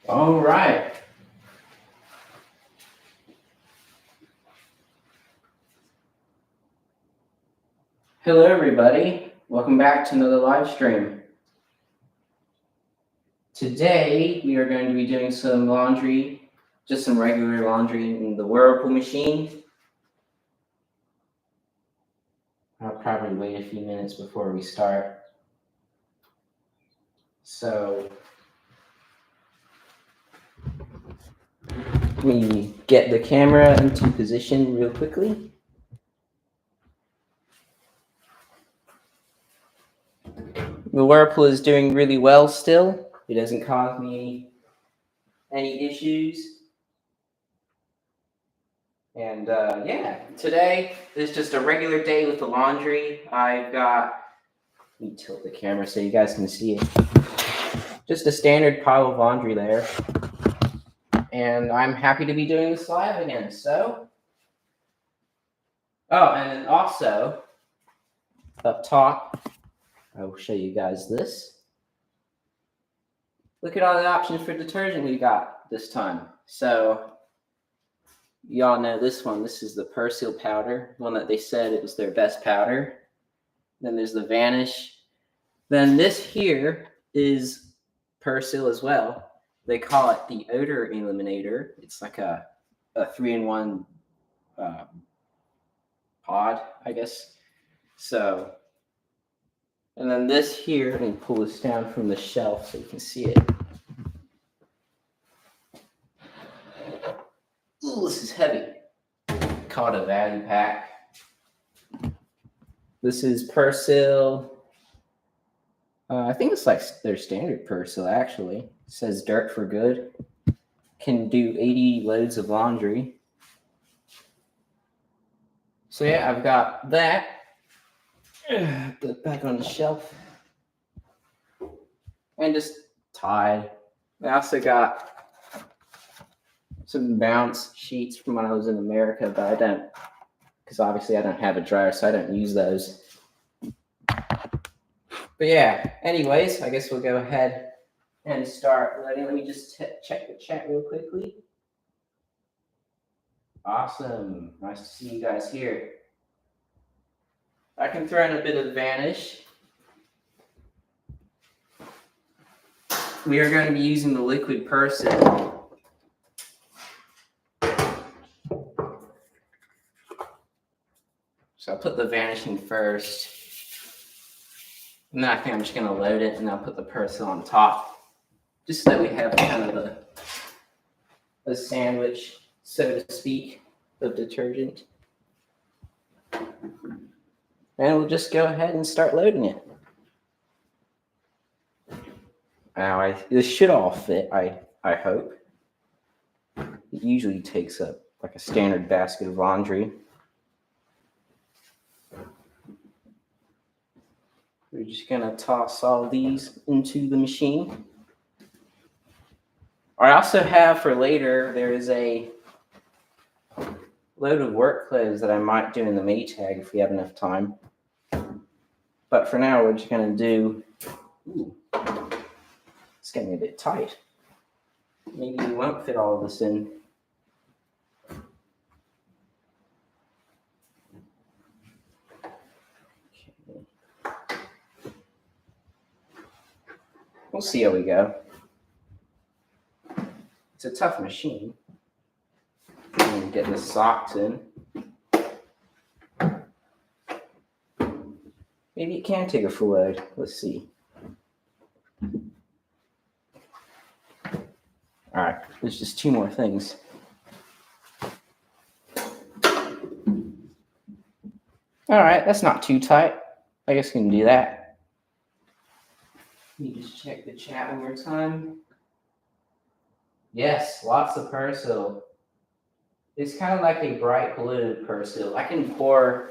All right. Hello, everybody. Welcome back to another live stream. Today, we are going to be doing some laundry, just some regular laundry in the Whirlpool machine. I'll probably wait a few minutes before we start. So, we get the camera into position real quickly. The Whirlpool is doing really well still. It doesn't cause me any issues. And yeah, today is just a regular day with the laundry. I've got, let me tilt the camera so you guys can see it. Just a standard pile of laundry there. And I'm happy to be doing this live again. So, oh, and also up top, I will show you guys this. Look at all the options for detergent we got this time. So, y'all know this one. This is the Persil powder, one that they said it was their best powder. Then there's the Vanish. Then this here is Persil as well. They call it the odor eliminator. It's like a 3-in-1 pod, I guess. So, and then this here, let me pull this down from the shelf so you can see it. Ooh, this is heavy. Called a value pack. This is Persil. I think it's like their standard Persil, actually. It says dirt for good. Can do 80 loads of laundry. So yeah, I've got that. Put it back on the shelf. And just Tide. I also got some Bounce sheets from when I was in America, but I don't, because obviously I don't have a dryer, so I don't use those. But yeah, anyways, I guess we'll go ahead and start loading. Let me just check the chat real quickly. Awesome. Nice to see you guys here. I can throw in a bit of Vanish. We are going to be using the liquid Persil. So I'll put the Vanish in first. And then I think I'm just going to load it, and I'll put the Persil on top. Just so that we have kind of a sandwich, so to speak, of detergent. And we'll just go ahead and start loading it. Now, this should all fit, I hope. It usually takes up like a standard basket of laundry. We're just gonna toss all these into the machine. I also have for later, there is a load of work clothes that I might do in the Maytag if we have enough time. But for now, we're just gonna do, ooh, it's getting a bit tight. Maybe we won't fit all of this in. We'll see how we go. It's a tough machine. I'm gonna get the socks in. Maybe it can take a full load. Let's see. All right, there's just 2 more things. All right, that's not too tight. I guess we can do that. Let me just check the chat one more time. Yes, lots of Persil. It's kind of like a bright blue Persil. I can pour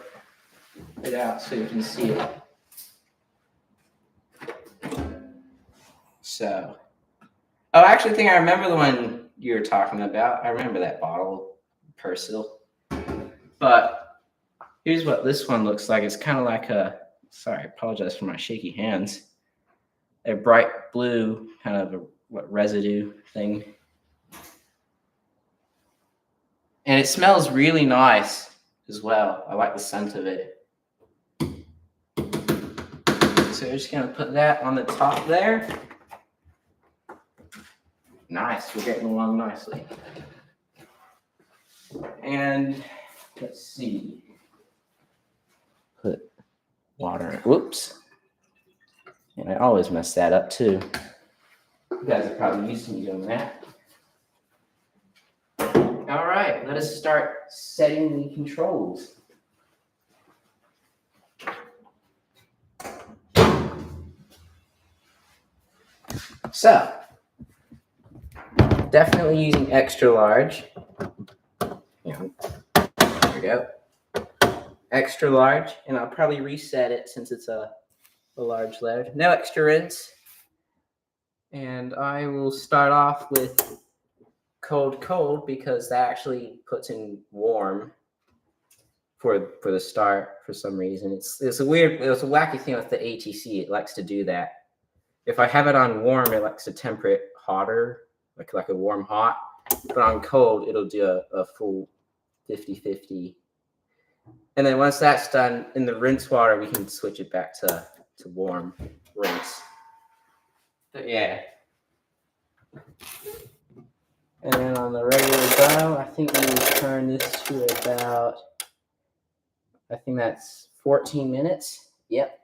it out so you can see it. So, oh, I actually think I remember the one you were talking about. I remember that bottle of Persil. But here's what this one looks like. It's kind of like sorry, I apologize for my shaky hands. A bright blue, kind of a residue thing. And it smells really nice as well. I like the scent of it. So we're just gonna put that on the top there. Nice, we're getting along nicely. And let's see. Put water. Whoops. And I always mess that up too. You guys are probably used to me doing that. All right, let us start setting the controls. So, definitely using extra large. There we go. Extra large, and I'll probably reset it since it's a large load. No extra rinse. And I will start off with cold because that actually puts in warm for the start for some reason. It's a wacky thing with the ATC. It likes to do that. If I have it on warm, it likes to temper it hotter, like a warm hot. But on cold, it'll do a full 50-50. And then once that's done, in the rinse water, we can switch it back to warm rinse. But yeah. And then on the regular bow, I think we will turn this to about, I think that's 14 minutes. Yep.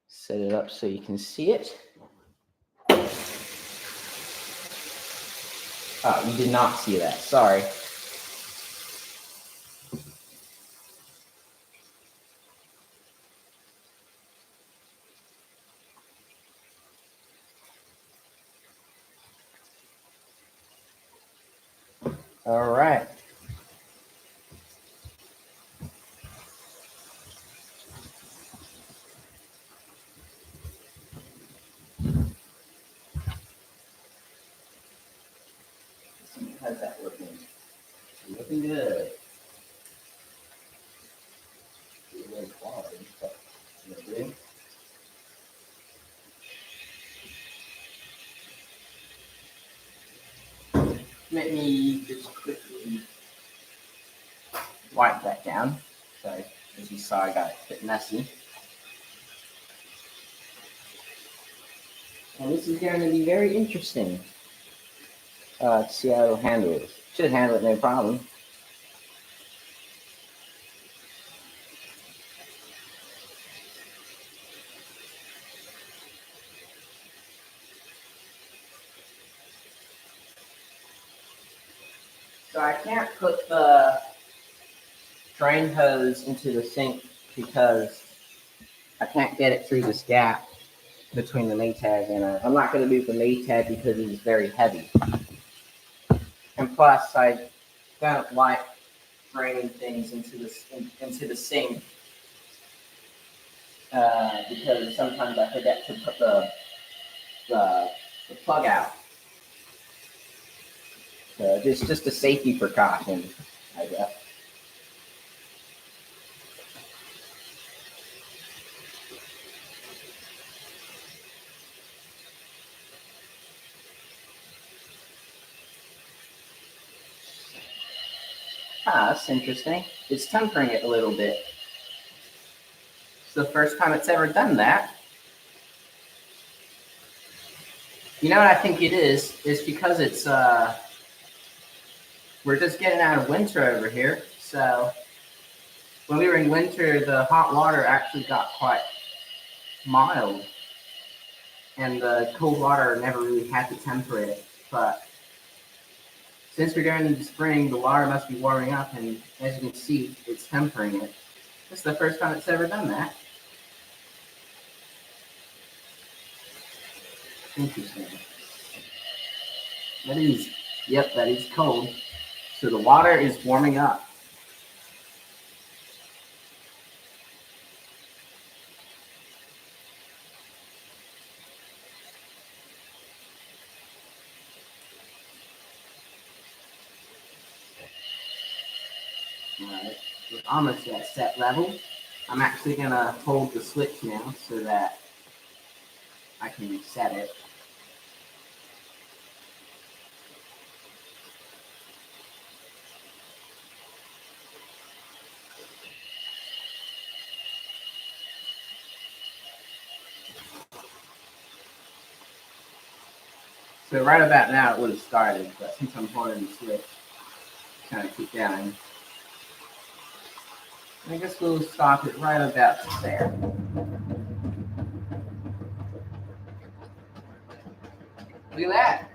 Set it up so you can see it. Oh, you did not see that. Sorry. All right. How's that looking? Looking good. Good quality, but good. Let me just quickly wipe that down. So as you saw, I got it a bit messy. And this is going to be very interesting to see how it'll handle it. Should handle it no problem. So I can't put the drain hose into the sink because I can't get it through this gap between the Maytag and I'm not going to move the Maytag because it is very heavy. And plus, I don't like draining things into the sink because sometimes I forget to put the plug out. So just a safety precaution, I guess. That's interesting. It's tempering it a little bit. It's the first time it's ever done that. You know what I think it is? It's because it's we're just getting out of winter over here. So when we were in winter, the hot water actually got quite mild. And the cold water never really had to temper it. But since we're going into spring, the water must be warming up, and as you can see, it's tempering it. This is the first time it's ever done that. Interesting. That is cold. So the water is warming up. All right, we're almost at set level. I'm actually gonna hold the switch now so that I can reset it. So right about now it would have started, but since I'm holding the switch, kind of keep going. I guess we'll stop it right about there. Look at that.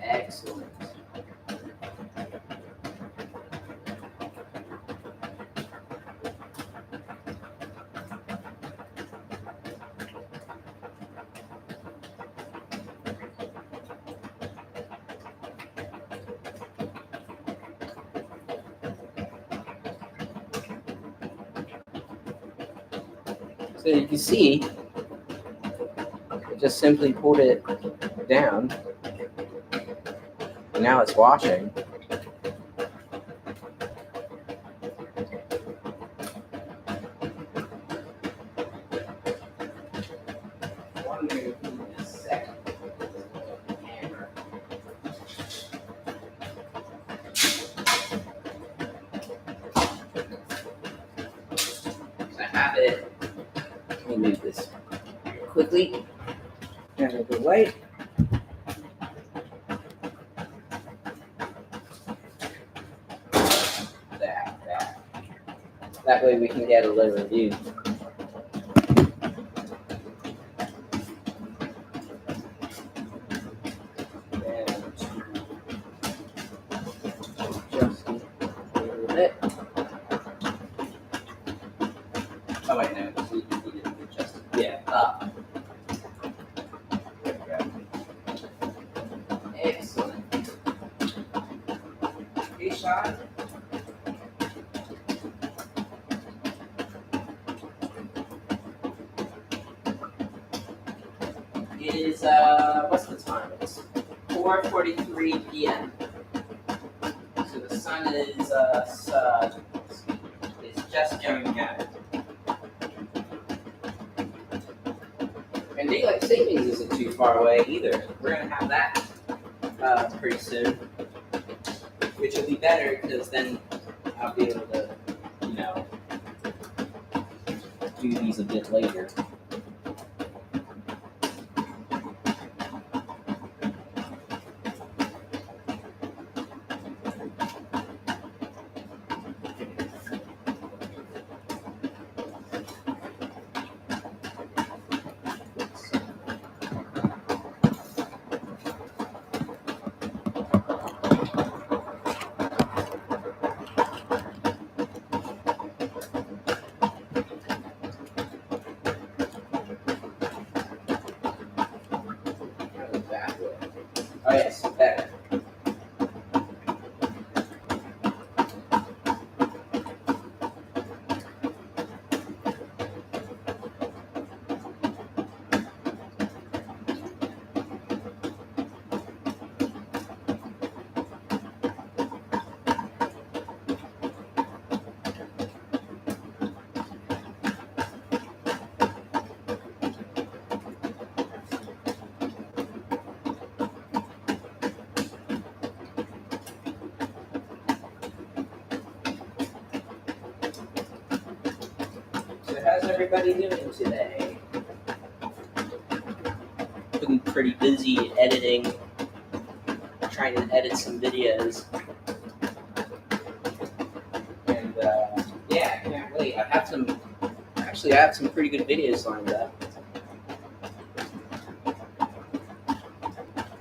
Excellent. So you can see, I just simply pulled it down, and now it's washing. I have it. Let me move this quickly. Out of the way. That way we can get a lower view. And just a little bit. Oh wait, no, we didn't adjust it. Yeah, up. There we go. Excellent. Hey, shot. It is, what's the time? It's 4:43 p.m. So the sun is just going out. And daylight savings isn't too far away either. We're going to have that pretty soon, which will be better because then I'll be able to, do these a bit later. Oh yes, better. So how's everybody doing today? Been pretty busy editing, trying to edit some videos. And yeah, I can't wait. I have some pretty good videos lined up.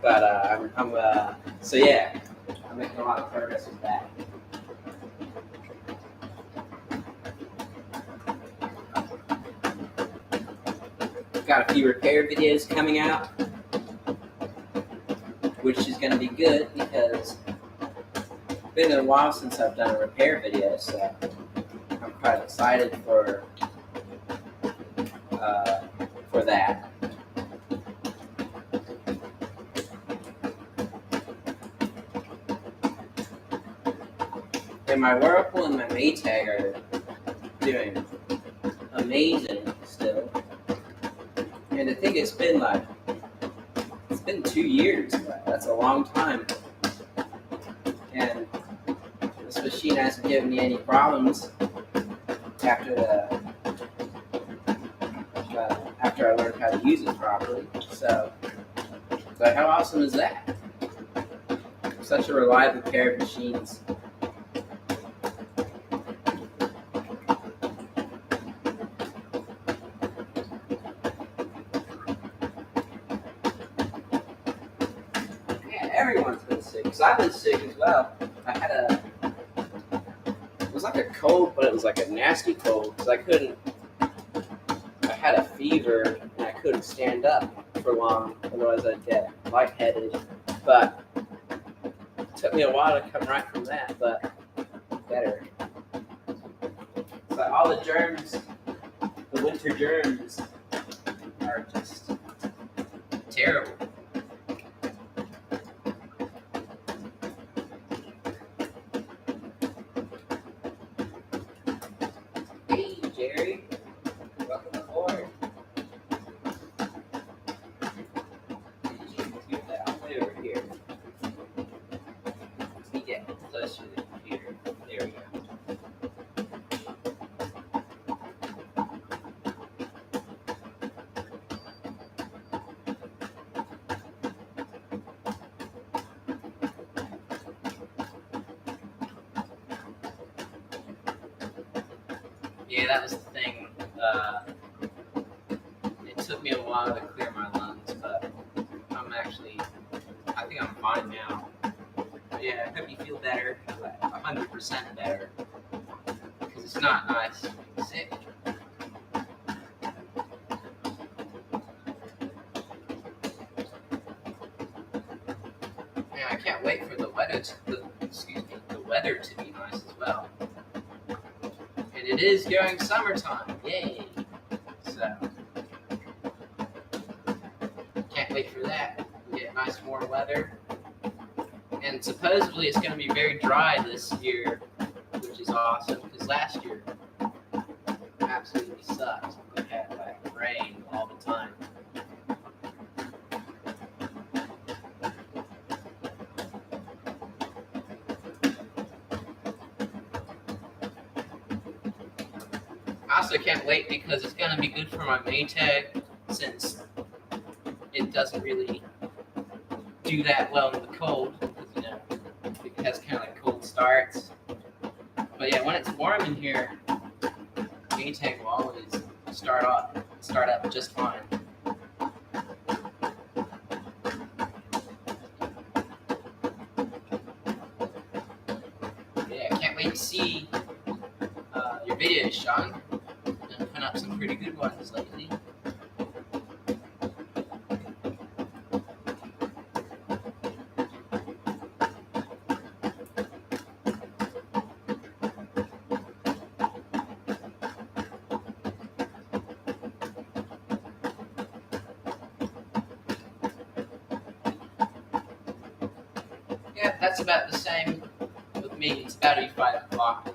But so yeah, I'm making a lot of progress with that. Got a few repair videos coming out, which is going to be good because it's been a while since I've done a repair video, so I'm quite excited for that. And my Whirlpool and my Maytag are doing amazing still. And I think it's been 2 years. That's a long time. And this machine hasn't given me any problems after I learned how to use it properly. So, but how awesome is that? Such a reliable pair of machines. Yeah, everyone's been sick. Because I've been sick as well. It was like a cold, but it was like a nasty cold. Because I had a fever and I couldn't stand up for long. Otherwise I'd get lightheaded. But it took me a while to come right from that, but better. It's like all the germs, the winter germs, are just terrible. Hey, Jerry. Welcome aboard. Let's get that all the way over here. Let me get closer to the computer. There we go. Yeah, that was the thing. It took me a while to clear my lungs, but I think I'm fine now. But yeah, I hope you feel better, like 100% better, because it's not nice to be sick. Man, I can't wait for the weather to be nice as well. And it is going summertime, yay! So, can't wait for that. We get nice warm weather. And supposedly it's going to be very dry this year, which is awesome, because last year absolutely sucked. We had rain all the time. I also can't wait because it's going to be good for my Maytag, since it doesn't really do that well in the cold, because it has kind of like cold starts. But yeah, when it's warm in here, Maytag will always start up just fine. Yeah, I can't wait to see your videos, Sean. You've been putting up some pretty good ones lately. Yeah, that's about the same with me. It's about to be 5 o'clock.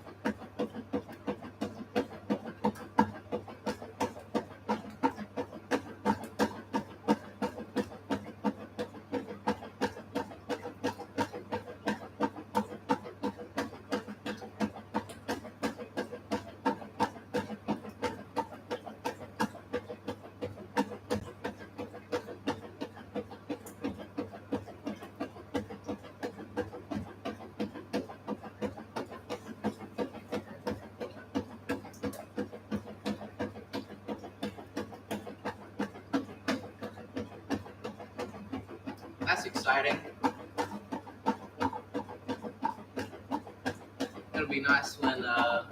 That's exciting. It'll be nice when that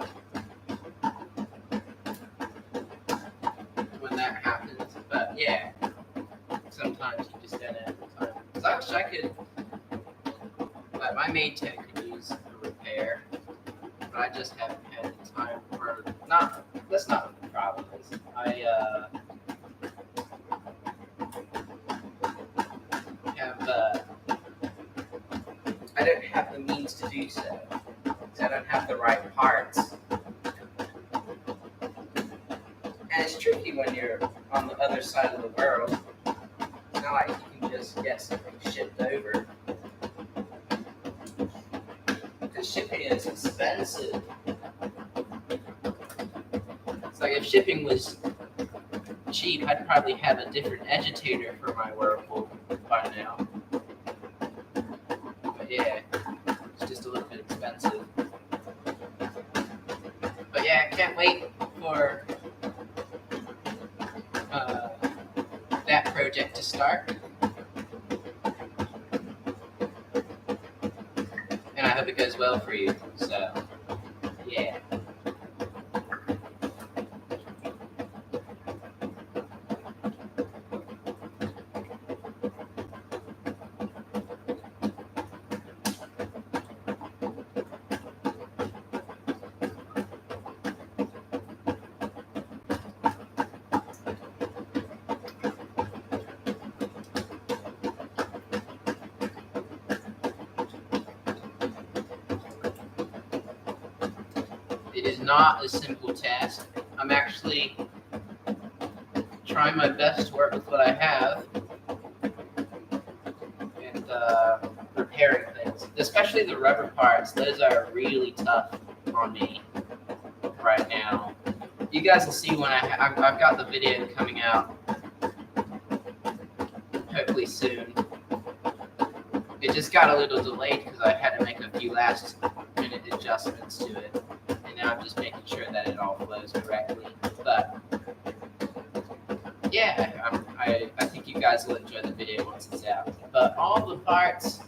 happens. But yeah, sometimes you just gotta have the time. Cause I wish I could. Like my Maytag could use a repair, but I just haven't had the time. Or not. That's not what the problem is. I don't have the means to do so. So I don't have the right parts. And it's tricky when you're on the other side of the world. It's not like you can just get something shipped over. Because shipping is expensive. It's like if shipping was cheap, I'd probably have a different agitator for my Whirlpool by now. But yeah, it's just a little bit expensive. But yeah, I can't wait for that project to start. And I hope it goes well for you. So, yeah. It is not a simple task. I'm actually trying my best to work with what I have and repairing things, especially the rubber parts. Those are really tough on me right now. You guys will see when I've got the video coming out hopefully soon. It just got a little delayed because I had to make a few last minute adjustments to it. Now I'm just making sure that it all flows correctly. But yeah, I think you guys will enjoy the video once it's out. But all the parts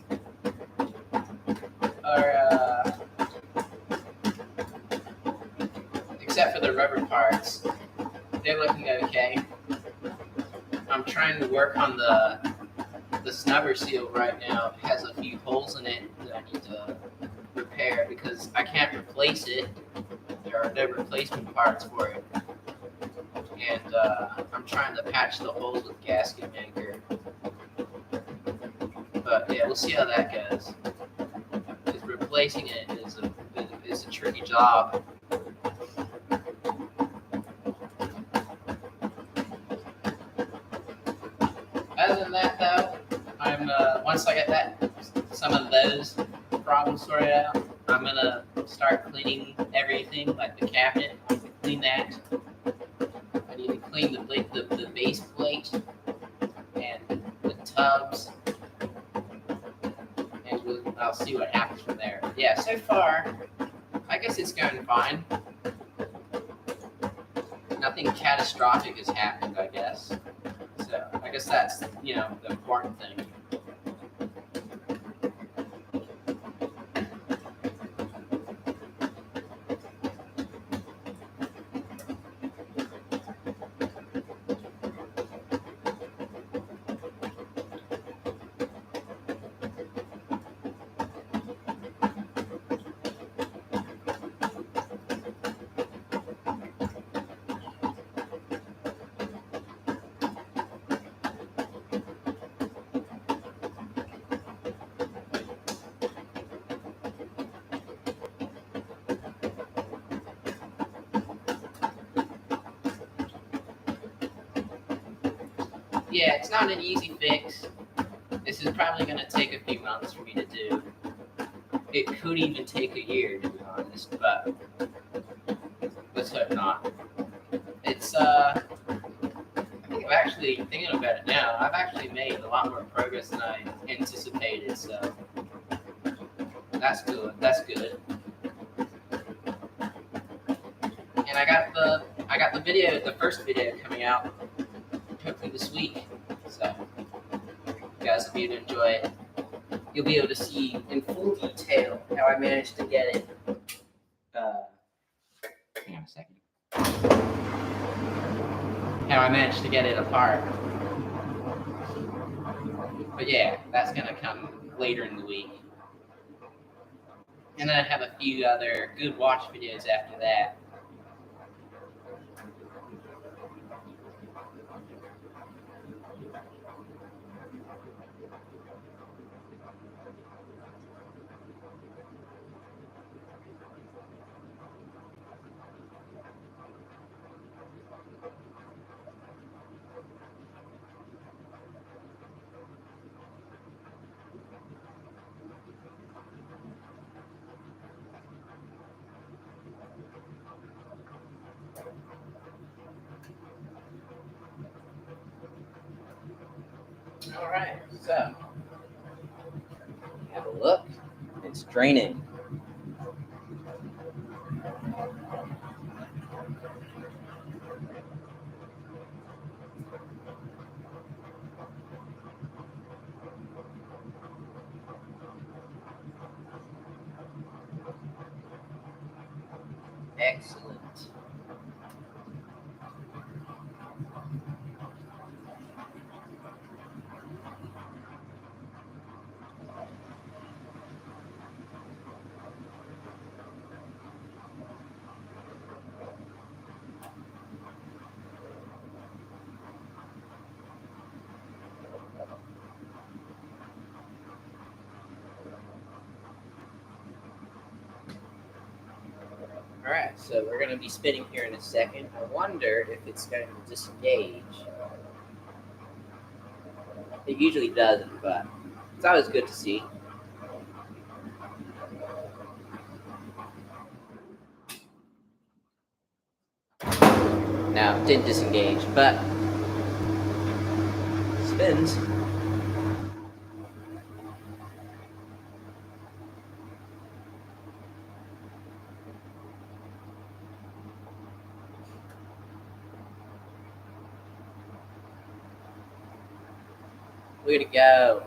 are, except for the rubber parts, they're looking okay. I'm trying to work on the snubber seal right now. It has a few holes in it that I need to repair because I can't replace it. There are no replacement parts for it. And I'm trying to patch the holes with gasket maker. But yeah, we'll see how that goes. Because replacing it is a tricky job. Other than that, though, I'm once I get some of those problems sorted out, I'm gonna start cleaning everything, like the cabinet. I need to clean that. I need to clean the base plate and the tubs, and I'll see what happens from there. But yeah, so far, I guess it's going fine. Nothing catastrophic has happened, I guess. So I guess that's the important thing. Yeah, it's not an easy fix. This is probably going to take a few months for me to do. It could even take a year, to be honest, but let's hope not. It's, I think I'm actually thinking about it now. I've actually made a lot more progress than I anticipated, so that's good. That's good. And I got the video, the first video coming out hopefully this week, so you guys will be able to enjoy it. You'll be able to see in full detail how I managed to get it. Hang on a second. How I managed to get it apart. But yeah, that's gonna come later in the week. And then I have a few other good watch videos after that. All right, so have a look. It's draining. Excellent. All right, so we're going to be spinning here in a second. I wonder if it's going to disengage. It usually doesn't, but it's always good to see. Now, it didn't disengage, but spins. Way to go.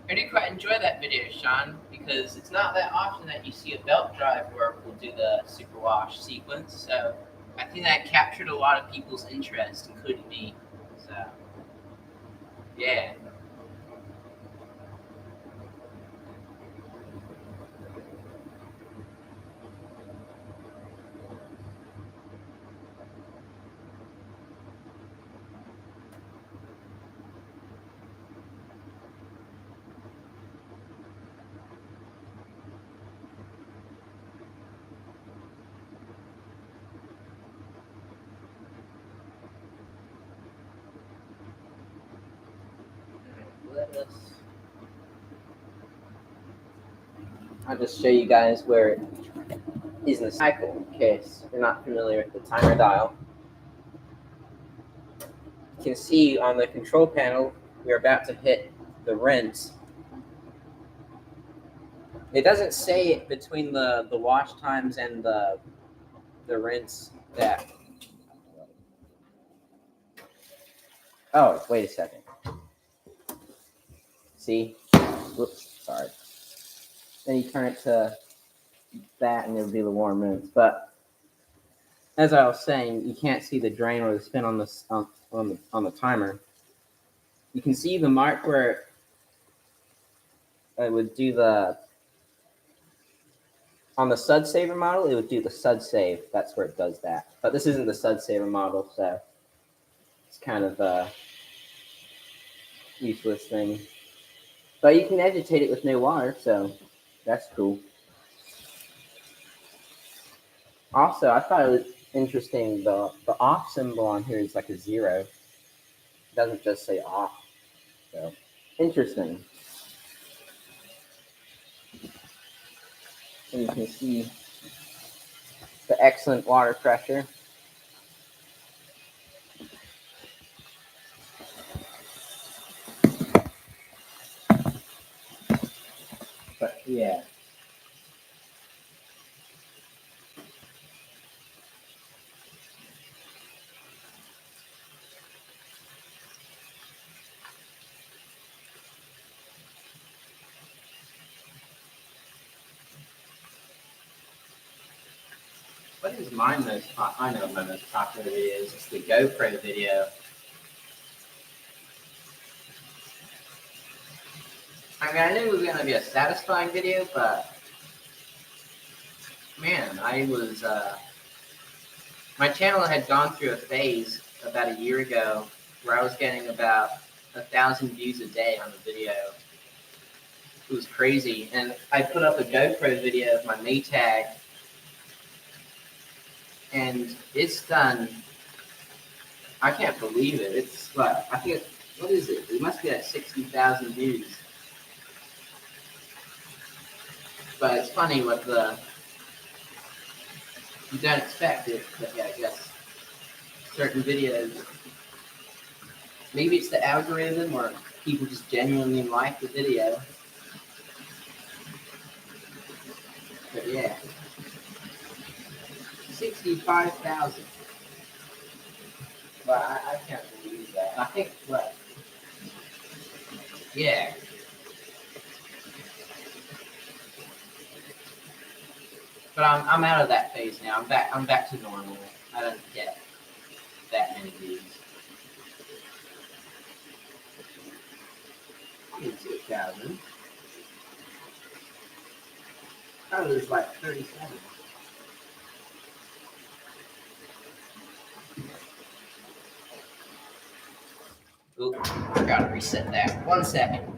I did quite enjoy that video, Sean, because it's not that often that you see a belt drive where we'll do the super wash sequence. So I think that captured a lot of people's interest, including me. So yeah. Let us. I'll just show you guys where it is in the cycle in case you're not familiar with the timer dial. You can see on the control panel we're about to hit the rinse. It doesn't say between the wash times and the rinse that. Oh, wait a second. See? Whoops, sorry. Then you turn it to that and it'll be the warm rinse. But as I was saying, you can't see the drain or the spin on the timer. You can see the mark where it would do the on the Sud Saver model, it would do the Sud Save. That's where it does that. But this isn't the Sud Saver model, so it's kind of a useless thing. But you can agitate it with no water, so that's cool. Also, I thought it was interesting, the off symbol on here is like a 0. It doesn't just say off. So, interesting. And you can see the excellent water pressure. But yeah. What is my most popular? I know my most popular video is just the GoPro video. I mean, I knew it was going to be a satisfying video, but man, my channel had gone through a phase about a year ago where I was getting about 1,000 views a day on the video. it was crazy. And I put up a GoPro video of my Maytag, and it's done. I can't believe it. It's like, I think, what is it? It must be at 60,000 views. But it's funny what you don't expect it, but yeah, I guess certain videos, maybe it's the algorithm or people just genuinely like the video. But yeah, 65,000. But I can't believe that. I think, what? Yeah. But I'm out of that phase now. I'm back to normal. I don't get that many views. It's 8,000. Oh, there's like 37. Oop, I gotta reset that. 1 second.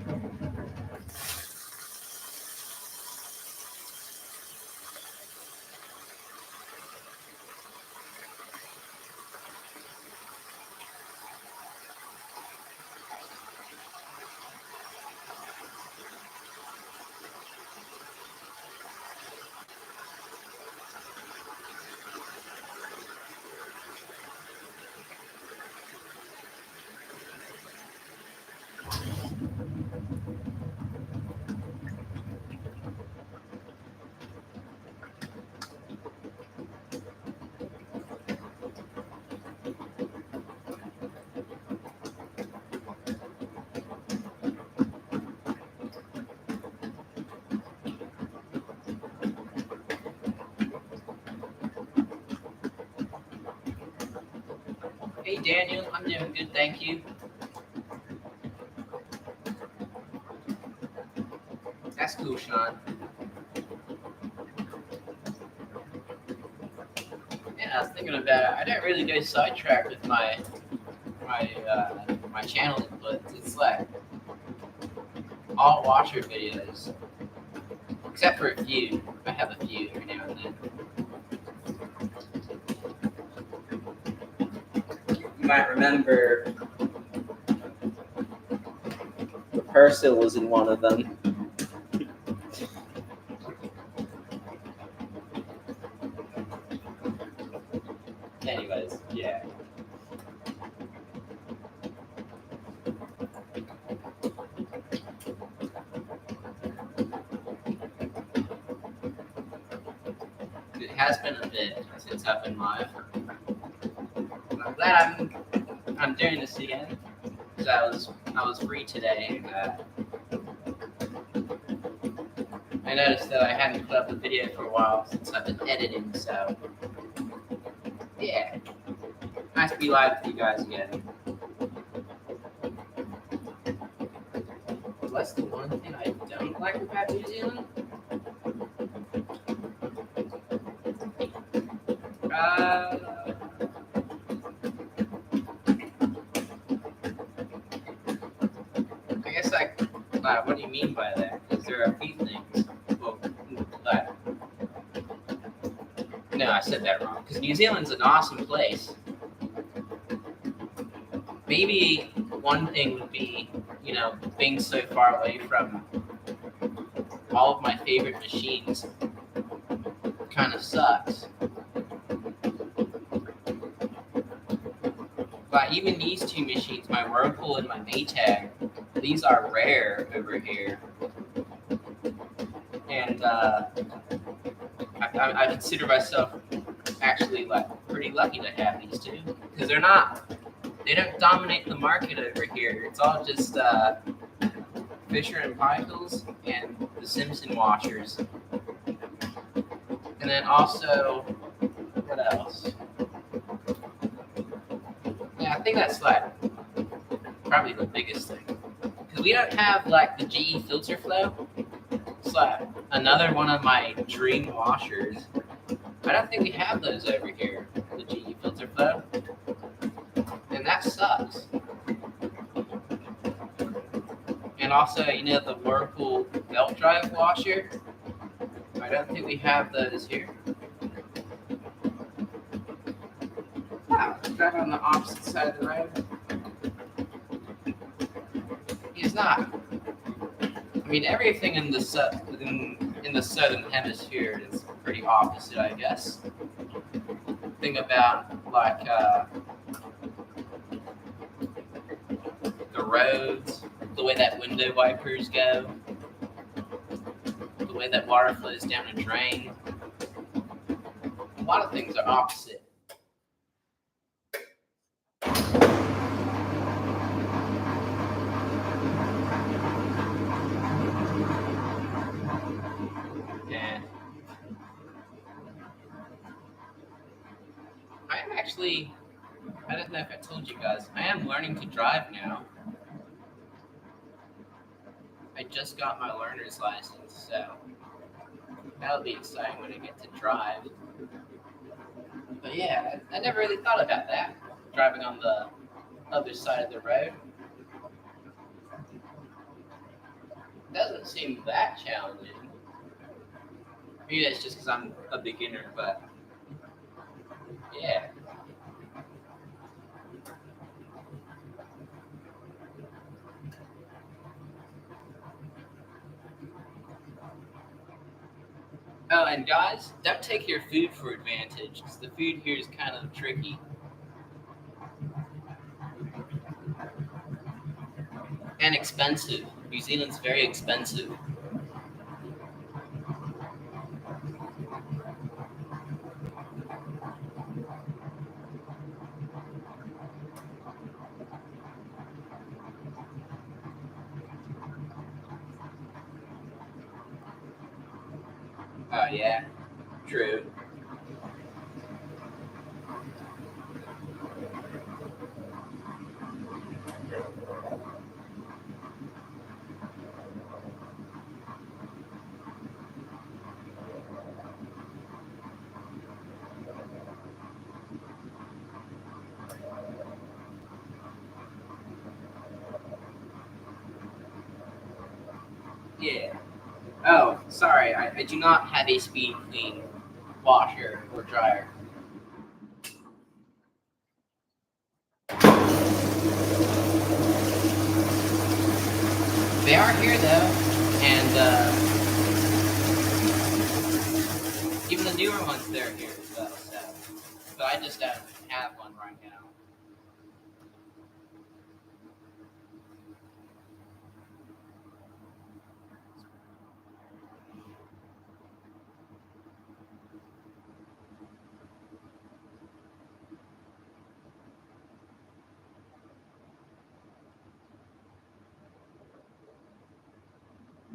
Hey Daniel, I'm doing good, thank you. That's cool, Sean. Yeah, I was thinking about it. I don't really go sidetracked with my channel inputs. It's like all watcher videos, except for a few. I have a few every now and then. You might remember the Persil was in one of them. Anyways, yeah. It has been a bit since I've been live. I'm glad I'm doing this again because I was free today. I noticed that I hadn't put up a video for a while since I've been editing, so yeah, nice to be live with you guys again. What's the one thing I don't like about New Zealand? I guess what do you mean by that? Because there are a few things. Well, no, I said that wrong. Because New Zealand's an awesome place. Maybe one thing would be, being so far away from all of my favorite machines kind of sucks. But even these two machines, my Whirlpool and my Maytag, these are rare over here. And I consider myself actually pretty lucky to have these two, because they don't dominate the market over here. It's all just Fisher and Paykel's and the Simpson washers. And then also, what else? Yeah, I think that's probably the biggest thing. Because we don't have the GE Filter Flow. It's another one of my dream washers. I don't think we have those over here, the GE Filter Flow. And that sucks. And And also, the Whirlpool belt drive washer. I don't think we have those here. Wow, drive on the opposite side of the road. He's not. I mean, everything in the southern hemisphere is pretty opposite, I guess. Think about the roads, the way that window wipers go, the way that water flows down a drain. A lot of things are opposite. And I don't know if I told you guys, I am learning to drive now. I just got my learner's license, so that'll be exciting when I get to drive. But yeah, I never really thought about that, driving on the other side of the road. Doesn't seem that challenging. Maybe that's just because I'm a beginner, but yeah. Oh, and guys, don't take your food for advantage, because the food here is kind of tricky. And expensive. New Zealand's very expensive. Oh, yeah. True. Yeah. Oh, sorry. I do not have a speed clean washer or dryer. They are here though, and even the newer ones they're here as well. So, but I just don't have one right now.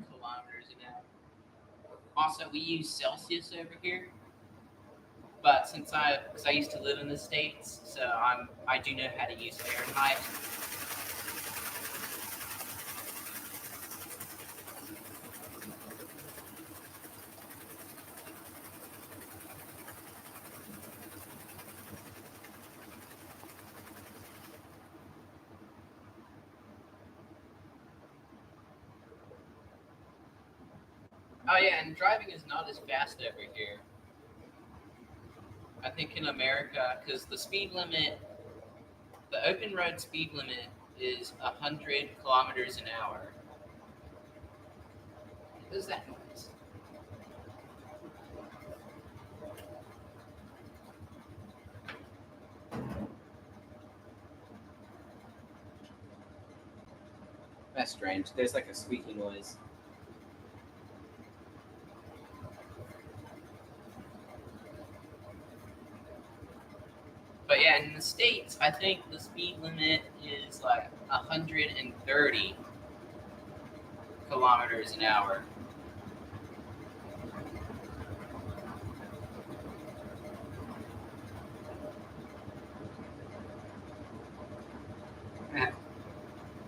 Kilometers an hour. Also, we use Celsius over here, but since I used to live in the States, so I do know how to use Fahrenheit. Oh yeah, and driving is not as fast over here. I think in America, because the speed limit, the open road speed limit is 100 kilometers an hour. What is that noise? That's strange. There's like a squeaky noise. But yeah, in the States, I think the speed limit is like 130 kilometers an hour.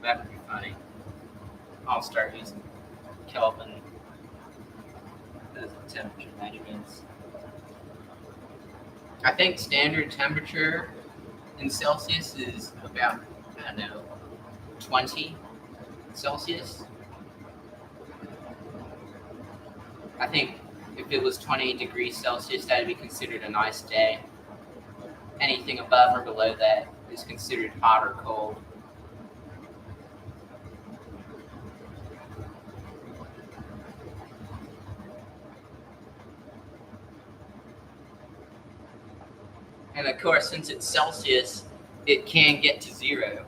That would be funny. I'll start using Kelvin as the temperature measurements. I think standard temperature in Celsius is about, I don't know, 20 Celsius. I think if it was 28 degrees Celsius, that would be considered a nice day. Anything above or below that is considered hot or cold. And of course, since it's Celsius, it can get to 0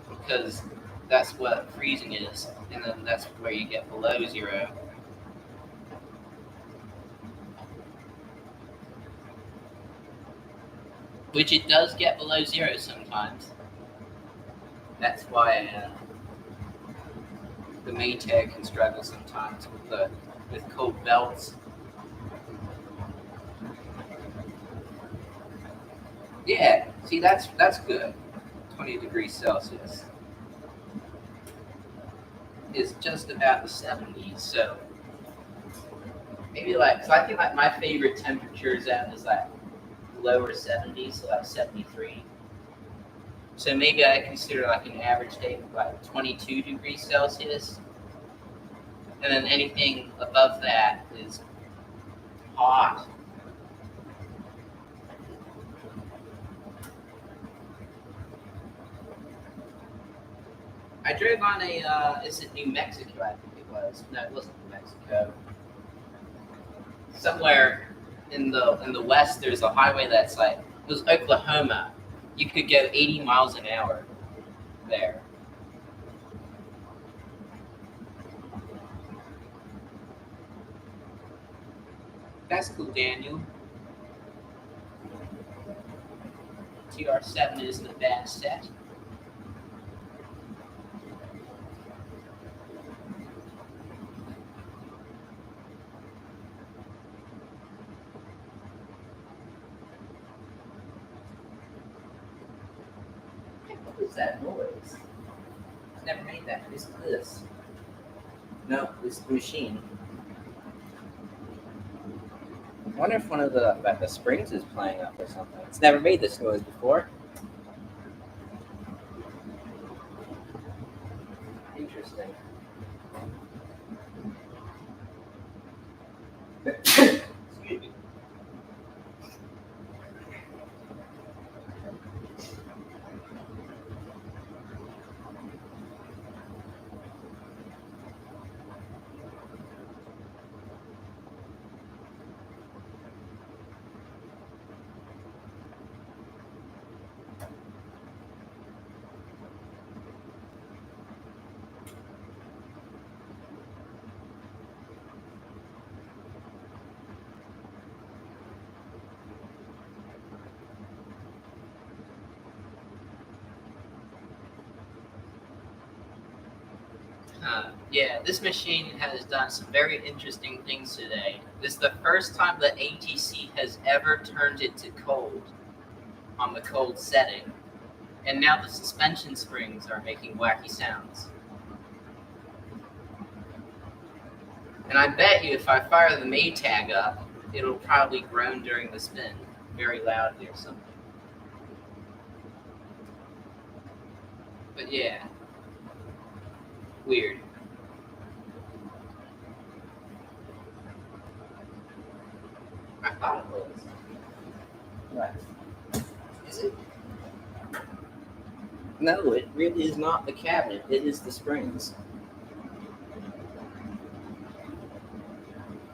because that's what freezing is, and then that's where you get below 0. Which it does get below 0 sometimes. That's why the Maytag can struggle sometimes with cold belts. Yeah, see, that's good. 20 degrees Celsius is just about the 70s, so maybe so I think like my favorite temperature zone is like lower 70s, so like 73. So maybe I consider like an average day of like 22 degrees Celsius, and then anything above that is hot. I drove on is it New Mexico? I think it was. No, it wasn't New Mexico. Somewhere in the west, there's a highway that's like, it was Oklahoma. You could go 80 miles an hour there. That's cool, Daniel. TR7 isn't a bad set. What is that noise? I've never made that. It's this. No, it's the machine. I wonder if one of the springs is playing up or something. It's never made this noise before. Interesting. Excuse me. Yeah, this machine has done some very interesting things today. This is the first time that ATC has ever turned it to cold on the cold setting. And now the suspension springs are making wacky sounds. And I bet you if I fire the Maytag up, it'll probably groan during the spin very loudly or something. But yeah, weird. I thought it was. What? Is it? No, it really is not the cabinet. It is the springs.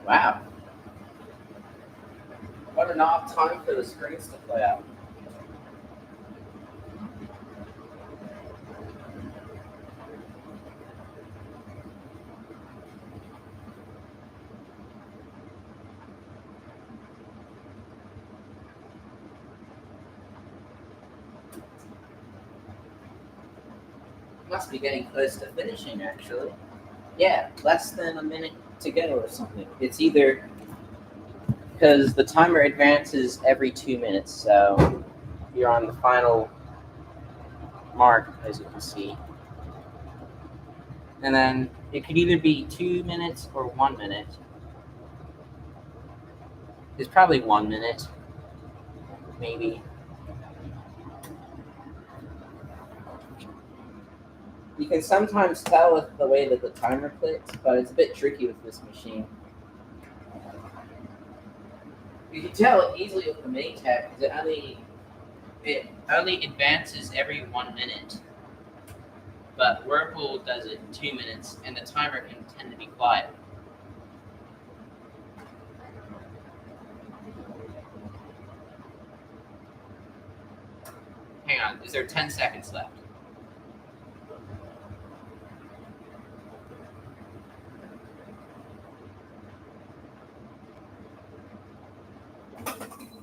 Wow. What an odd time for the springs to play out. Must be getting close to finishing, actually. Yeah, less than a minute to go or something. It's either because the timer advances every 2 minutes, so you're on the final mark, as you can see. And then it could either be 2 minutes or 1 minute. It's probably 1 minute, maybe. You can sometimes tell with the way that the timer clicks, but it's a bit tricky with this machine. You can tell it easily with the Maytag because it only advances every 1 minute. But Whirlpool does it in 2 minutes, and the timer can tend to be quiet. Hang on, is there 10 seconds left?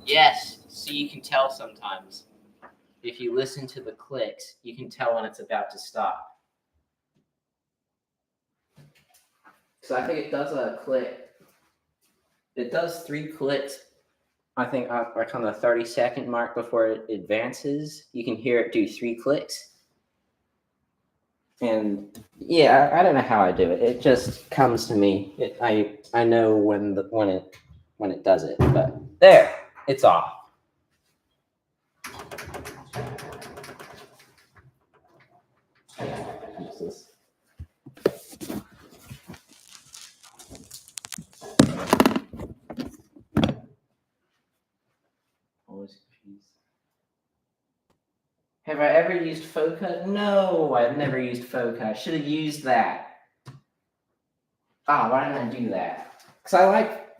Yes, so you can tell sometimes. If you listen to the clicks, you can tell when it's about to stop. So I think it does a click. It does 3 clicks, I think, like on the 30-second mark before it advances. You can hear it do 3 clicks. And yeah, I don't know how I do it. It just comes to me. I know when it does it. But there, it's off. Jesus. Always confused. Have I ever used Foca? No, I've never used Foca. I should have used that. Why didn't I do that? Because I like,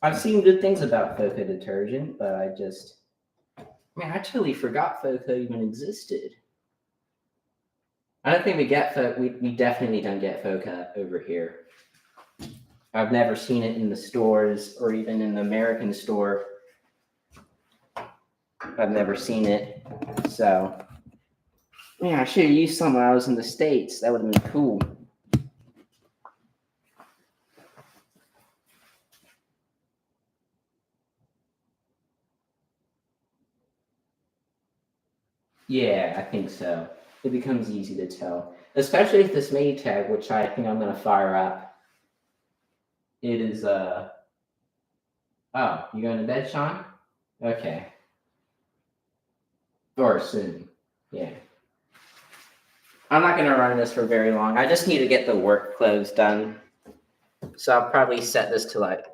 I've seen good things about Foca detergent, but I I totally forgot Foca even existed. I don't think we get Foca, we definitely don't get Foca over here. I've never seen it in the stores or even in the American store. I've never seen it. So, I should have used some when I was in the States. That would have been cool. Yeah, I think so. It becomes easy to tell. Especially with this Maytag, which I think I'm going to fire up. It is, oh, you going to bed, Sean? Okay. Or soon. Yeah. I'm not going to run this for very long. I just need to get the work clothes done. So I'll probably set this to like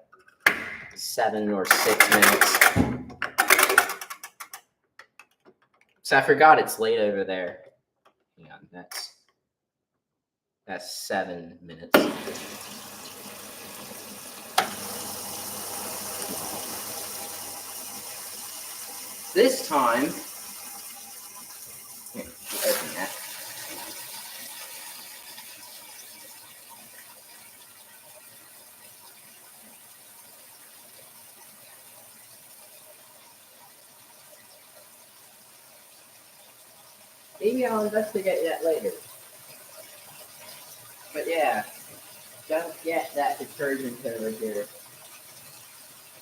7 or 6 minutes. So I forgot it's late over there. Hang on, that's 7 minutes. This time, here, open that. Maybe I'll investigate that later. But yeah, don't get that detergent over here.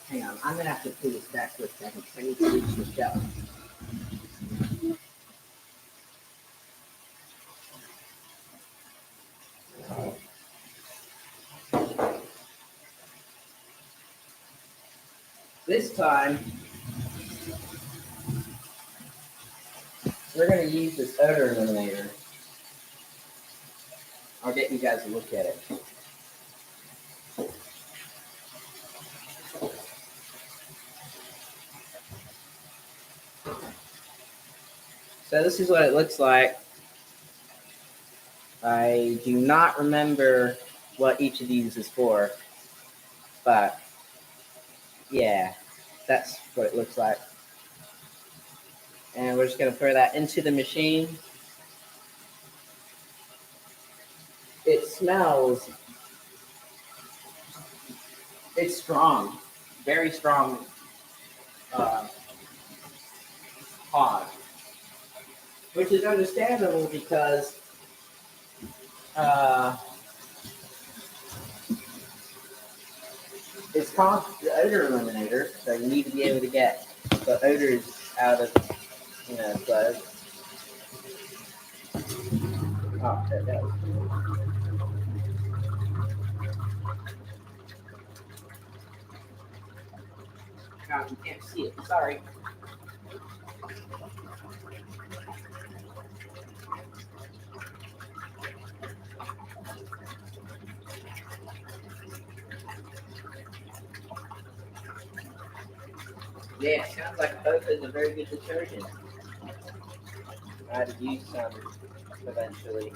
Hang on, I'm gonna have to pull this back for a second. I need to reach the shelf. This time, we're gonna use this odor eliminator. I'll get you guys to look at it. So this is what it looks like. I do not remember what each of these is for, but yeah, that's what it looks like. And we're just gonna throw that into the machine. It smells, it's strong, very strong hog, which is understandable because it's called the odor eliminator, so you need to be able to get the odors out of, clothes. Oh, there it goes. God, you can't see it. Sorry. Yeah, sounds like both is a very good detergent. I had to use some eventually.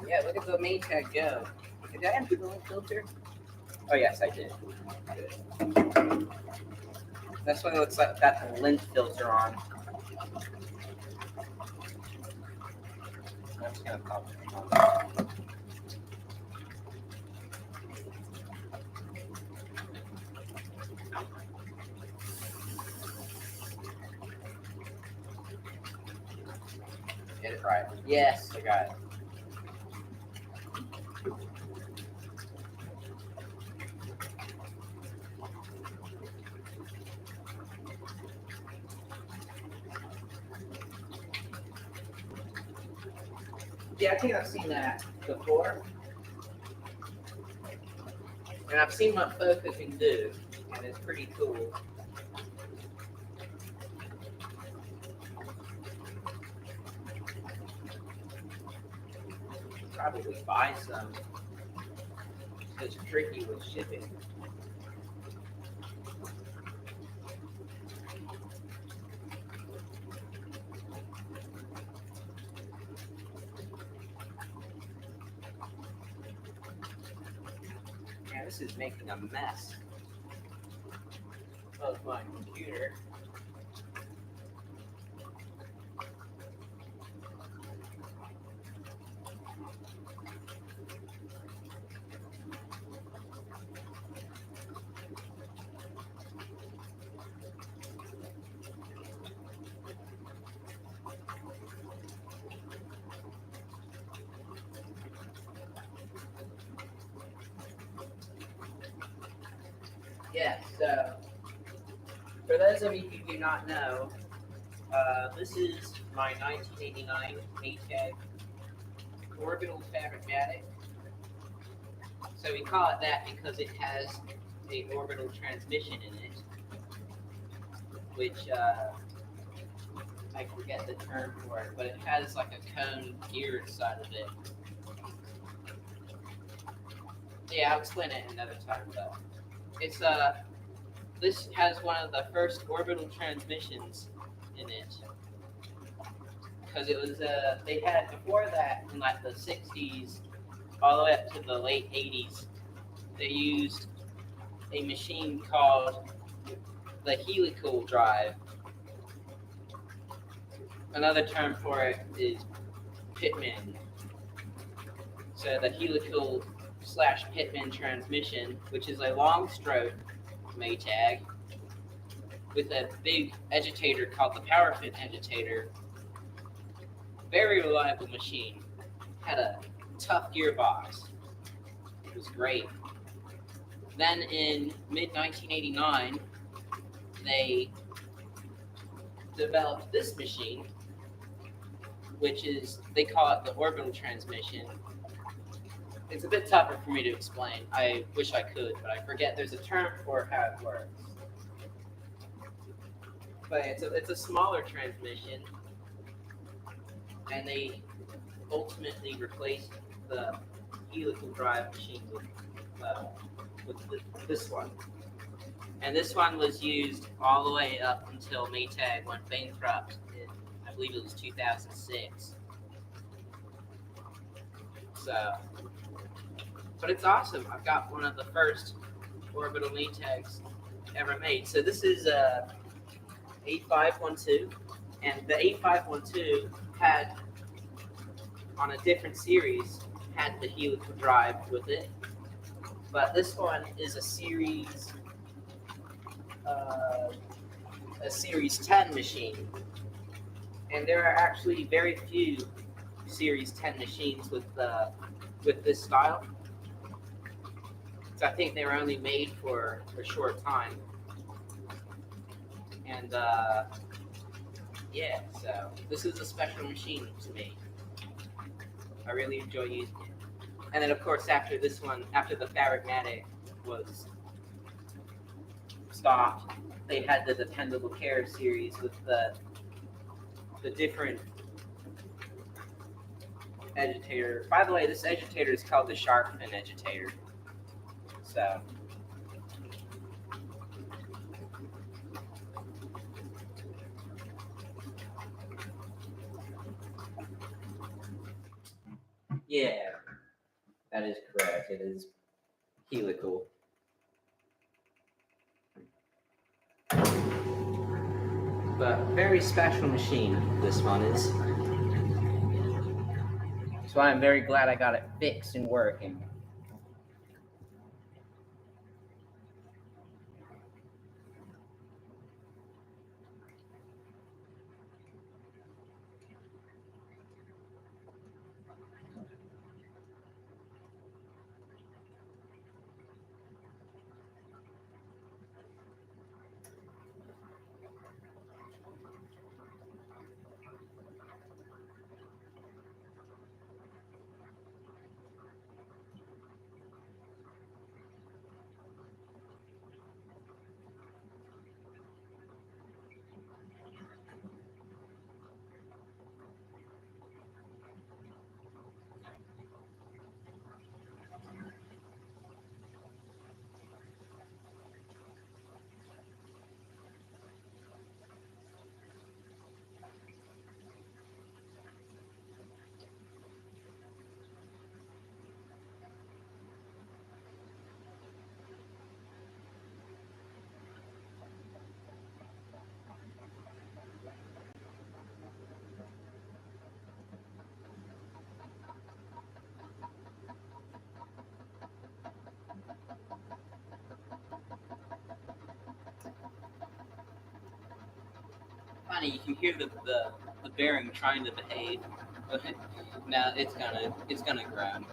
Yeah, look at the Maytag go. Did I empty the lint filter? Oh yes, I did. Good. That's what it looks like. Got the lint filter on. I'm just gonna pop it on. Get it right. Yes, I got it. Yeah, I think I've seen that before. And I've seen what Foca can do, and it's pretty cool. Probably buy some. It's tricky with shipping. Yeah, this is making a mess of my computer. Yeah, so for those of you who do not know, this is my 1989 Maytag Orbital Fabric-Matic. So we call it that because it has an orbital transmission in it, which I forget the term for it, but it has like a cone gear inside of it. Yeah, I'll explain it another time though. It's this has one of the first orbital transmissions in it. Because it was they had before that in like the 60s all the way up to the late 80s, they used a machine called the helical drive. Another term for it is Pitman. So the helical / Pitman transmission, which is a long stroke Maytag with a big agitator called the PowerFit agitator. Very reliable machine. Had a tough gearbox. It was great. Then in mid 1989, they developed this machine, which is, they call it the orbital transmission. It's a bit tougher for me to explain. I wish I could, but I forget there's a term for how it works. But it's a smaller transmission, and they ultimately replaced the helical drive machine with this one. And this one was used all the way up until Maytag went bankrupt in, I believe it was 2006. So, but it's awesome. I've got one of the first orbital Maytags ever made. So this is a 8512, and the 8512 had, on a different series, had the helical drive with it. But this one is a series 10 machine, and there are actually very few series 10 machines with this style. So I think they were only made for a short time, and yeah, so this is a special machine to me. I really enjoy using it. And then, of course, after this one, after the Fabricmatic was stopped, they had the Dependable Care series with the different agitator. By the way, this agitator is called the shark fin agitator. So, yeah, that is correct. It is helical. But very special machine, this one is. That's why I'm very glad I got it fixed and working. Funny, you can hear the bearing trying to behave, but now it's gonna ground.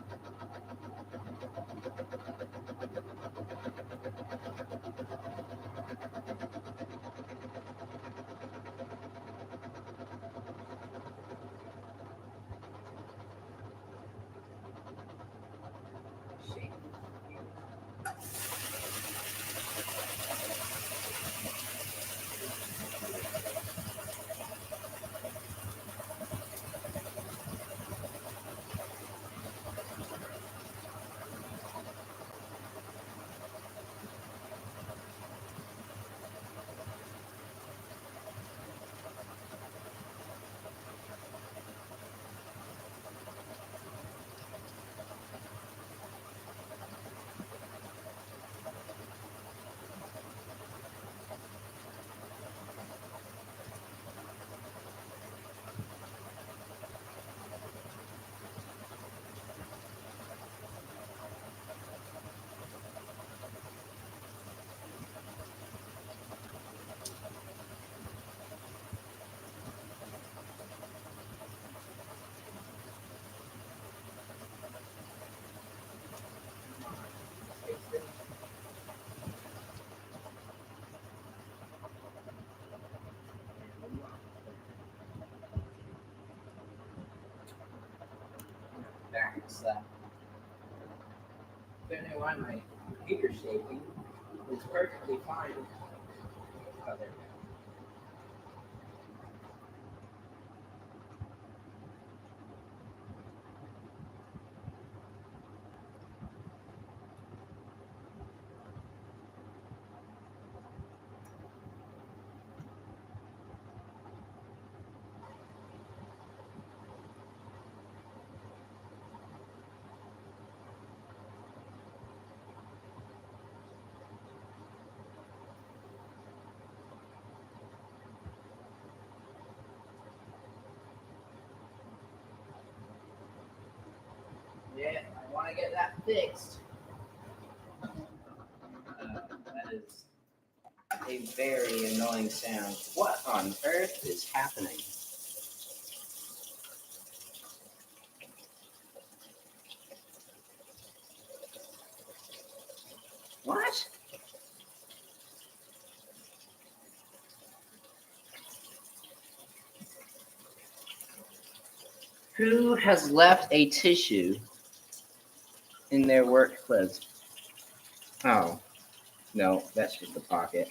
Thanks. Don't know why my computer's shaking. It's perfectly fine. Oh, there we go. Yeah, I want to get that fixed. That is a very annoying sound. What on earth is happening? What? Who has left a tissue in their work clothes. Oh, no, that's just a pocket.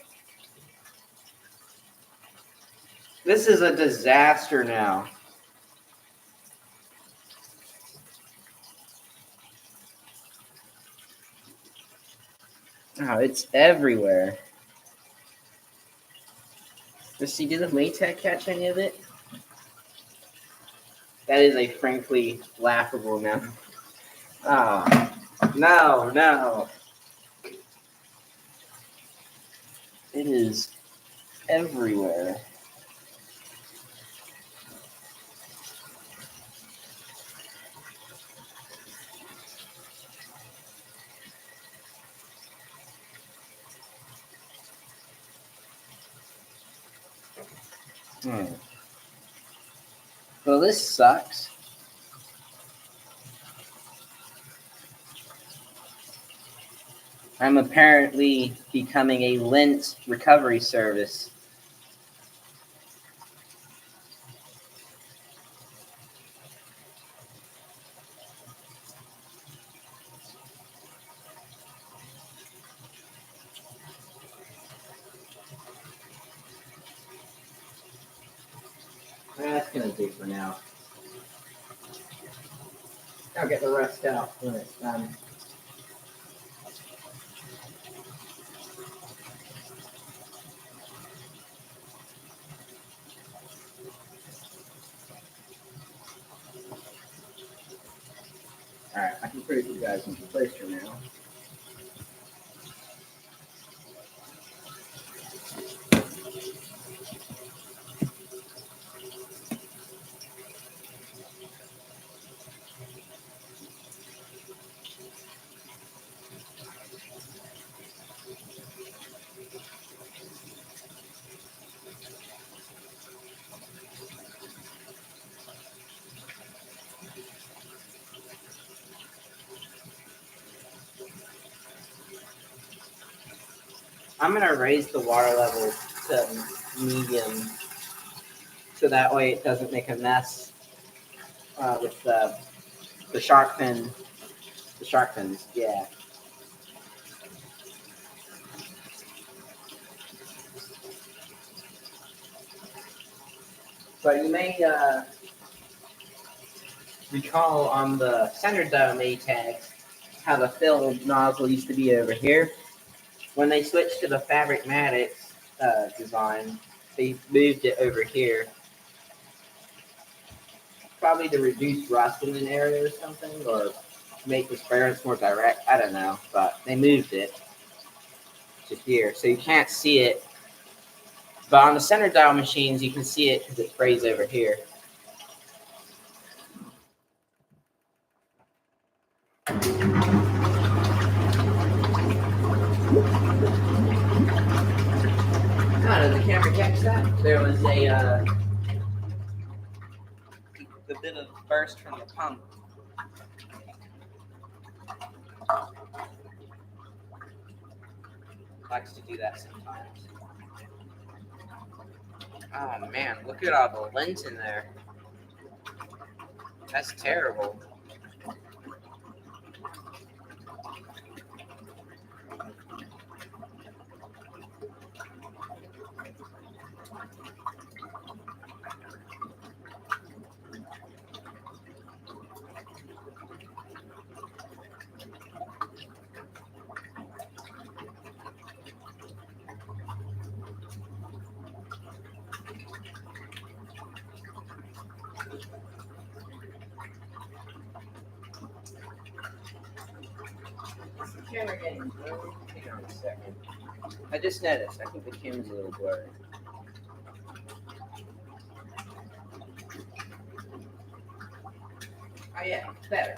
This is a disaster now. Oh, it's everywhere. Did the latex catch any of it? That is a frankly laughable amount. Oh, no. It is everywhere. Well, this sucks. I'm apparently becoming a lint recovery service. That's gonna do for now. I'll get the rest out when it's done. Alright, I can put you guys into place for now. I'm gonna raise the water level to medium, so that way it doesn't make a mess with the shark fin. The shark fins, yeah. But you may recall on the center dome ATAGs how the fill nozzle used to be over here. When they switched to the Fabricmatics design, they moved it over here. Probably to reduce rust in an area or something, or make the spirits more direct. I don't know, but they moved it to here, so you can't see it. But on the center dial machines, you can see it because it sprays over here. Did the camera catch that? There was a bit of burst from the pump. Likes to do that sometimes. Oh man, look at all the lint in there. That's terrible. Is the camera getting blurry? Hang on a second. I just noticed. I think the camera's a little blurry. Oh yeah, better.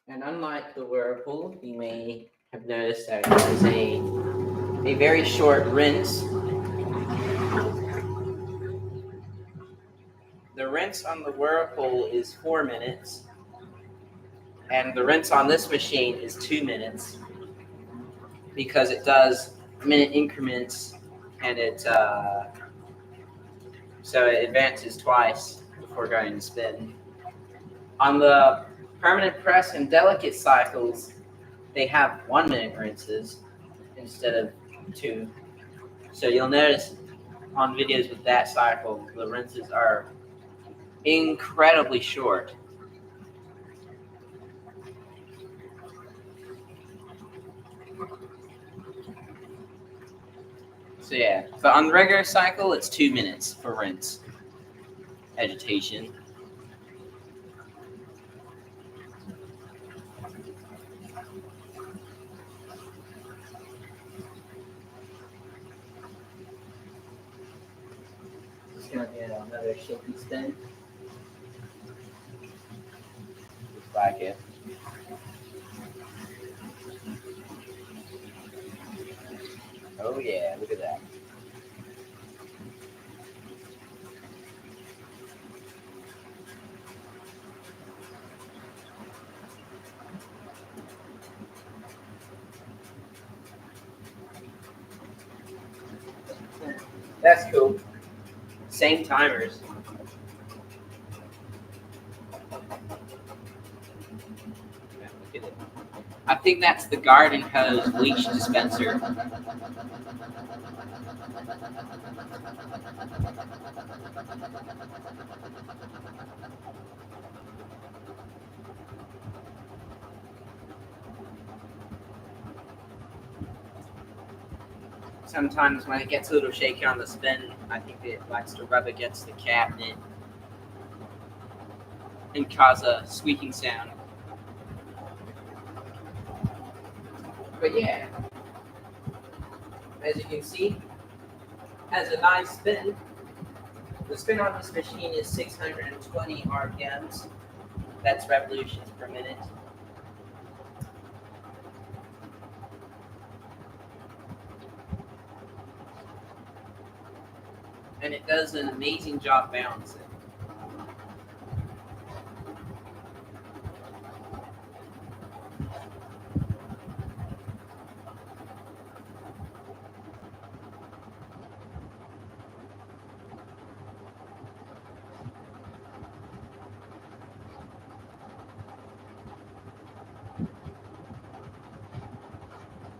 And unlike the Whirlpool, you may have noticed that it has a very short rinse. The rinse on the Whirlpool is 4 minutes, and the rinse on this machine is 2 minutes, because it does minute increments, and so it advances twice before going to spin. On the permanent press and delicate cycles, they have 1 minute rinses instead of 2. So you'll notice on videos with that cycle, the rinses are incredibly short. So yeah, but on the regular cycle, it's 2 minutes for rinse. Agitation. Just gonna get another shaky spin. Just like it. Oh yeah, look at that. That's cool. Same timers. Look at it. I think that's the garden hose bleach dispenser. Sometimes when it gets a little shaky on the spin, I think it likes to rub against the cabinet and cause a squeaking sound. But yeah, as you can see, has a nice spin. The spin on this machine is 620 RPMs. That's revolutions per minute. And it does an amazing job balancing.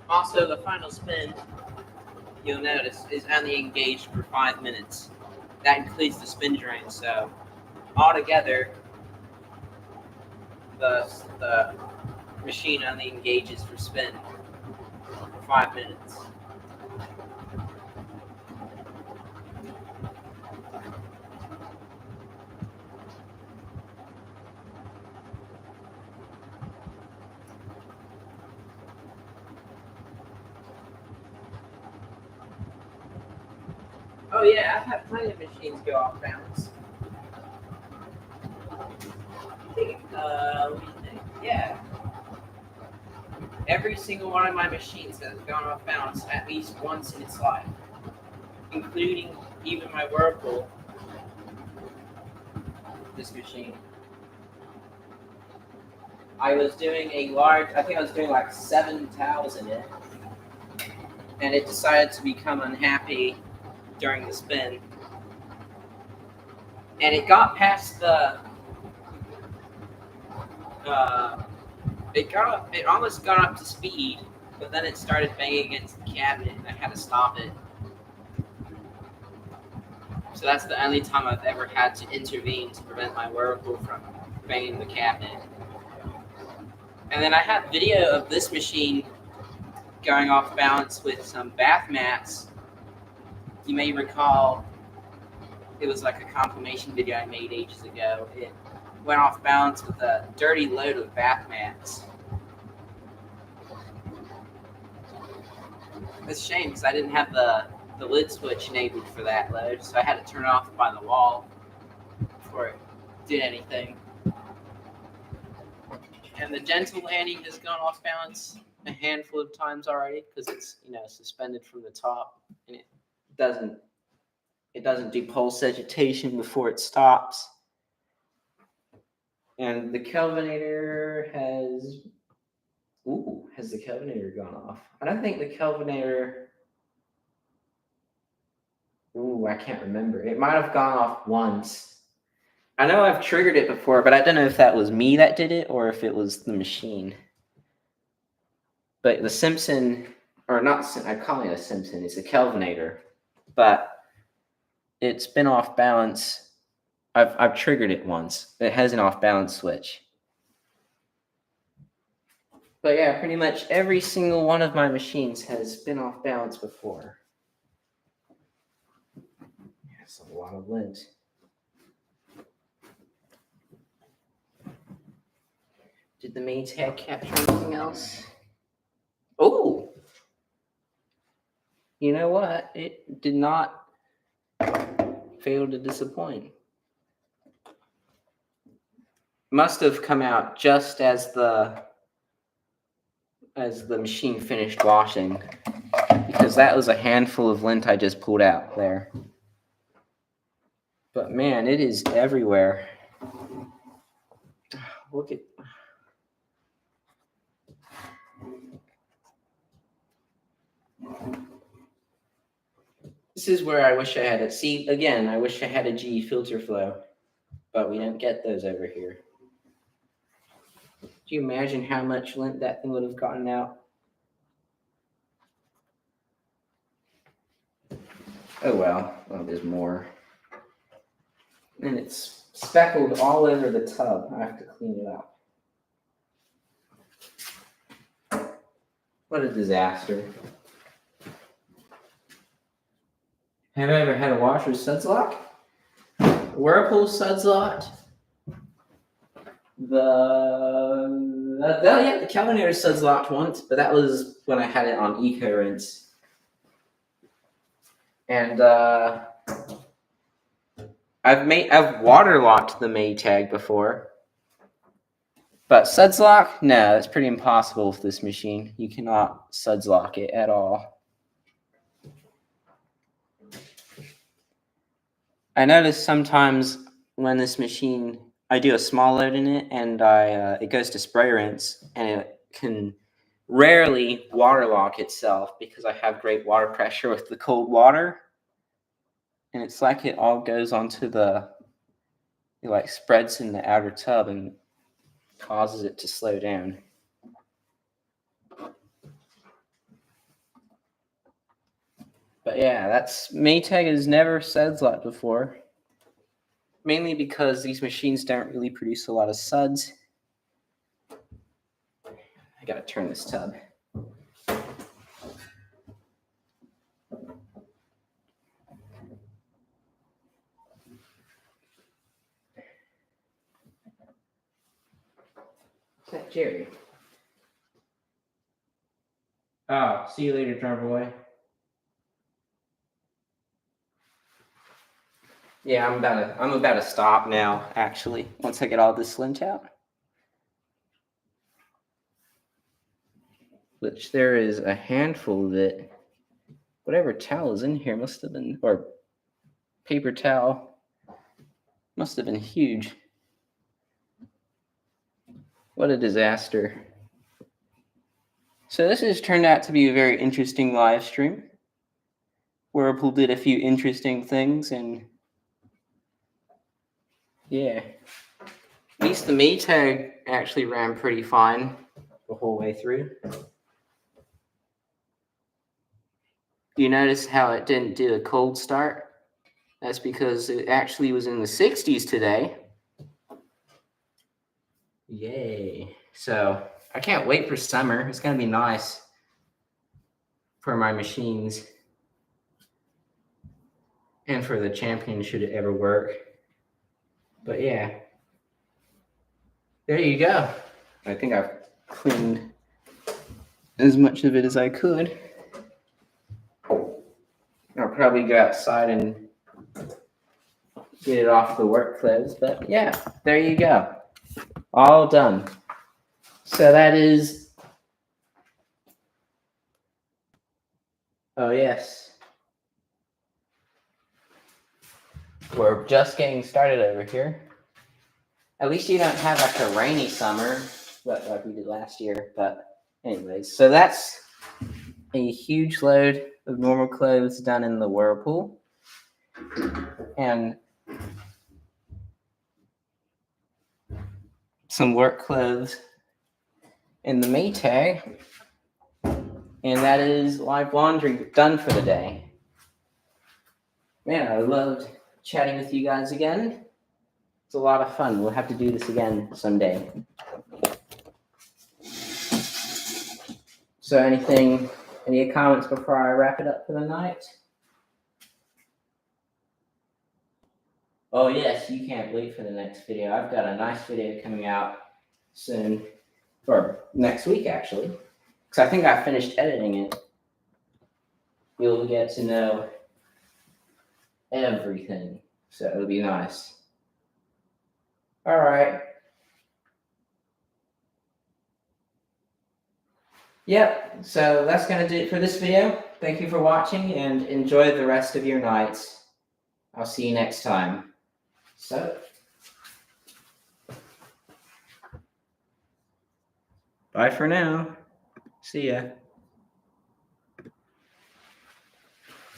Also, the final spin, you'll notice, is only engaged for 5 minutes. That includes the spin drain, so altogether, the machine only engages for spin for 5 minutes. Oh yeah, I've had plenty of machines go off balance. What do you think? Yeah. Every single one of my machines has gone off balance at least once in its life, including even my Whirlpool. This machine. I was doing I think I was doing like 7 towels in it, and it decided to become unhappy during the spin. And it got past it almost got up to speed, but then it started banging against the cabinet, and I had to stop it. So that's the only time I've ever had to intervene to prevent my Whirlpool from banging the cabinet. And then I have video of this machine going off balance with some bath mats. You may recall it was like a confirmation video I made ages ago. It went off balance with a dirty load of bath mats. It's a shame because I didn't have the lid switch enabled for that load, so I had to turn it off by the wall before it did anything. And And the gentle landing has gone off balance a handful of times already because it's suspended from the top, and it doesn't do pulse agitation before it stops. And the Kelvinator has the Kelvinator gone off? I don't think the Kelvinator. I can't remember. It might have gone off once. I know I've triggered it before, but I don't know if that was me that did it or if it was the machine. But the Simpson, or not, I'm calling it a Simpson, it's a Kelvinator, but it's been off balance. I've triggered it once. It has an off balance switch. But yeah, pretty much every single one of my machines has been off balance before. That's a lot of lint. Did the Maytag capture anything else? Oh! You know what? It did not fail to disappoint. Must have come out just as the machine finished washing, because that was a handful of lint I just pulled out there. But man, it is everywhere. Look at. This is where I wish I had it. See, again, I wish I had a GE filter flow, but we don't get those over here. Do you imagine how much lint that thing would have gotten out? Oh well, there's more. And it's speckled all over the tub. I have to clean it up. What a disaster. Have I ever had a washer suds lock? Whirlpool suds lock? The Kelvinator suds locked once, but that was when I had it on EcoRinse. And I've water locked the Maytag before, but suds lock? No, that's pretty impossible with this machine. You cannot suds lock it at all. I notice sometimes when this machine, I do a small load in it, and it goes to spray rinse, and it can rarely water lock itself because I have great water pressure with the cold water, and it's like it all goes onto it like spreads in the outer tub and causes it to slow down. But yeah, Maytag has never suds locked before. Mainly because these machines don't really produce a lot of suds. I gotta turn this tub. Is that Jerry? Oh, see you later, drummer boy. Yeah, I'm about to stop now, actually, once I get all this lint out. Which there is a handful of it. Whatever towel is in here must have been, or paper towel, must have been huge. What a disaster. So this has turned out to be a very interesting live stream. Whirlpool did a few interesting things, and yeah, at least the Maytag actually ran pretty fine the whole way through. Do you notice how it didn't do a cold start? That's because it actually was in the 60s today. Yay. So I can't wait for summer. It's going to be nice for my machines and for the Champion should it ever work. But yeah, there you go. I think I've cleaned as much of it as I could. I'll probably go outside and get it off the work clothes. But yeah, there you go. All done. So that is, oh yes. We're just getting started over here. At least you don't have like a rainy summer, like we did last year. But anyways, so that's a huge load of normal clothes done in the Whirlpool. And some work clothes in the Maytag. And that is live laundry done for the day. Man, I loved chatting with you guys again. It's a lot of fun. We'll have to do this again someday. So any comments before I wrap it up for the night? Oh yes, you can't wait for the next video. I've got a nice video coming out soon, or next week actually, because I think I finished editing it. You'll get to know everything, so it'll be nice. All right. Yep, so that's going to do it for this video. Thank you for watching and enjoy the rest of your nights. I'll see you next time. So, bye for now. See ya.